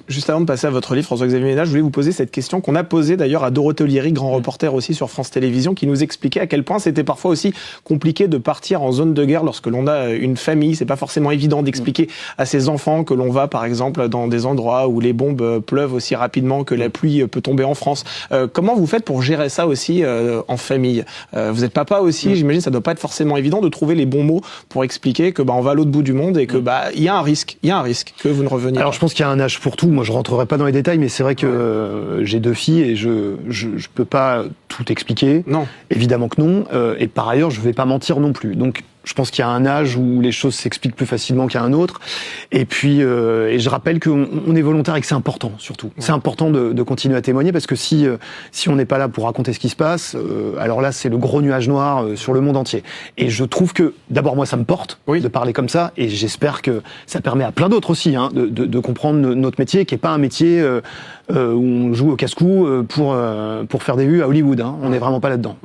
Juste avant de passer à votre livre, François-Xavier Ménage, je voulais vous poser cette question qu'on a posée d'ailleurs à Dorothée Olieri, grand reporter aussi sur France Télévisions, qui nous expliquait à quel point c'était parfois aussi compliqué de partir en zone de guerre lorsque l'on a une famille. C'est pas forcément évident d'expliquer à ses enfants que l'on va, par exemple, dans des endroits où les bombes pleuvent aussi rapidement que la pluie peut tomber en France. Comment vous faites pour gérer ça aussi en famille? Vous êtes papa aussi, j'imagine, ça doit pas être forcément évident de trouver les bons mots pour expliquer que on va à l'autre bout du monde et que il y a un risque que vous ne reveniez. Alors je pense qu'il y a un âge pour tout. Moi je rentrerai pas dans les détails, mais c'est vrai que j'ai 2 filles et je peux pas tout expliquer. Non. Évidemment que non. Et par ailleurs je vais pas mentir non plus. Donc je pense qu'il y a un âge où les choses s'expliquent plus facilement qu'à un autre. Et puis, et je rappelle qu'on est volontaire et que c'est important, surtout. C'est important de continuer à témoigner parce que si on n'est pas là pour raconter ce qui se passe, alors là, c'est le gros nuage noir sur le monde entier. Et je trouve que, d'abord, moi, ça me porte de parler comme ça. Et j'espère que ça permet à plein d'autres aussi de comprendre notre métier, qui est pas un métier où on joue au casse-cou pour faire des vues à Hollywood. On n'est vraiment pas là-dedans. Ouais.